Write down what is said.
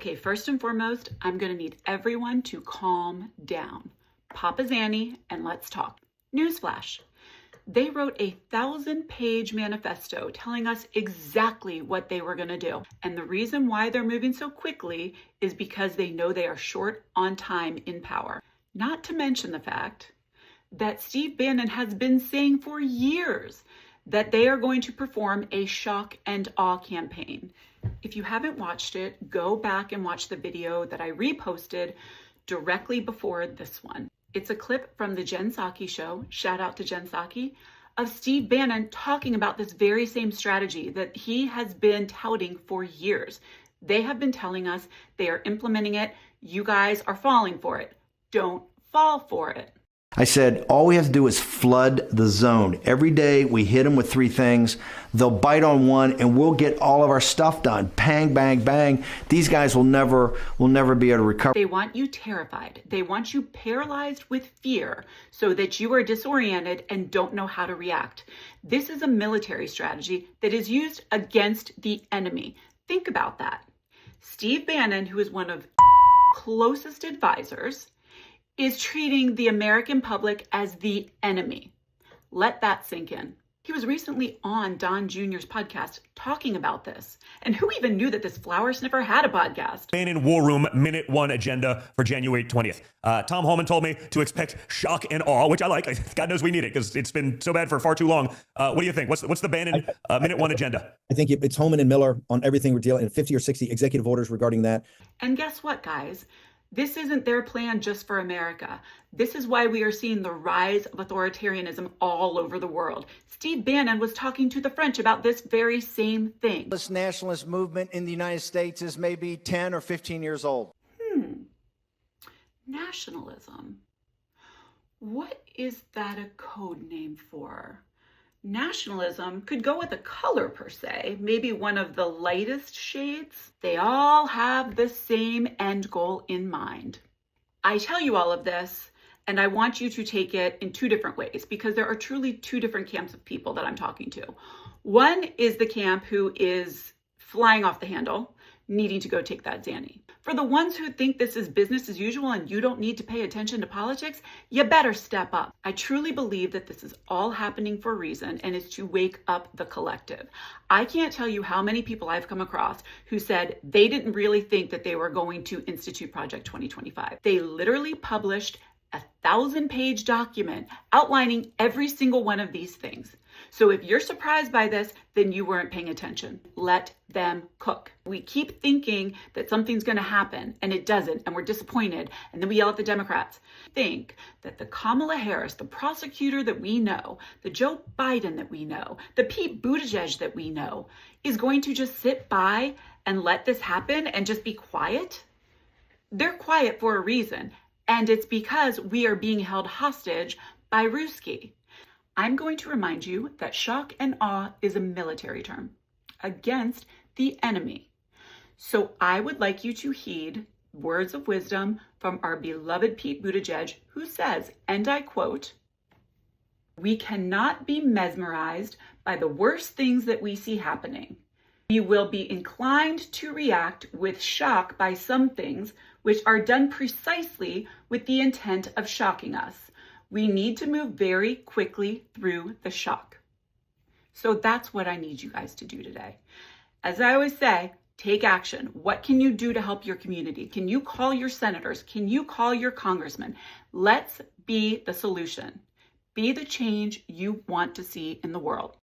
Okay, first and foremost, I'm gonna need everyone to calm down. Papa Zanny, and let's talk. Newsflash. They wrote a 1,000-page manifesto telling us exactly what they were gonna do. And the reason why they're moving so quickly is because they know they are short on time in power. Not to mention the fact that Steve Bannon has been saying for years that they are going to perform a shock and awe campaign. If you haven't watched it, go back and watch the video that I reposted directly before this one. It's a clip from the Jen Psaki show, shout out to Jen Psaki, of Steve Bannon talking about this very same strategy that he has been touting for years. They have been telling us they are implementing it. You guys are falling for it. Don't fall for it. I said, all we have to do is flood the zone. Every day we hit them with 3 things. They'll bite on one and we'll get all of our stuff done. Bang, bang, bang. These guys will never be able to recover. They want you terrified. They want you paralyzed with fear so that you are disoriented and don't know how to react. This is a military strategy that is used against the enemy. Think about that. Steve Bannon, who is one of closest advisors, is treating the American public as the enemy. Let that sink in. He was recently on Don Jr.'s podcast talking about this. And who even knew that this flower sniffer had a podcast? Bannon War Room Minute 1 agenda for January 20th. Tom Homan told me to expect shock and awe, which I like. God knows we need it because it's been so bad for far too long. What do you think? What's the Bannon Minute 1 agenda? I think it's Homan and Miller on everything we're dealing in 50 or 60 executive orders regarding that. And guess what, guys? This isn't their plan just for America. This is why we are seeing the rise of authoritarianism all over the world. Steve Bannon was talking to the French about this very same thing. This nationalist movement in the United States is maybe 10 or 15 years old. Nationalism. What is that a code name for? Nationalism could go with a color per se, maybe one of the lightest shades. They all have the same end goal in mind. I tell you all of this, and I want you to take it in 2 different ways because there are truly 2 different camps of people that I'm talking to. One is the camp who is flying off the handle, needing to go take that Zanny. For the ones who think this is business as usual and you don't need to pay attention to politics, you better step up. I truly believe that this is all happening for a reason and is to wake up the collective. I can't tell you how many people I've come across who said they didn't really think that they were going to institute Project 2025. They literally published a 1,000-page document outlining every single one of these things. So if you're surprised by this, then you weren't paying attention. Let them cook. We keep thinking that something's going to happen and it doesn't, and we're disappointed, and then we yell at the Democrats. Think that the Kamala Harris, the prosecutor that we know, the Joe Biden that we know, the Pete Buttigieg that we know, is going to just sit by and let this happen and just be quiet? They're quiet for a reason, and it's because we are being held hostage by Ruski. I'm going to remind you that shock and awe is a military term against the enemy. So I would like you to heed words of wisdom from our beloved Pete Buttigieg, who says, and I quote, "We cannot be mesmerized by the worst things that we see happening. We will be inclined to react with shock by some things which are done precisely with the intent of shocking us. We need to move very quickly through the shock." So that's what I need you guys to do today. As I always say, take action. What can you do to help your community? Can you call your senators? Can you call your congressmen? Let's be the solution. Be the change you want to see in the world.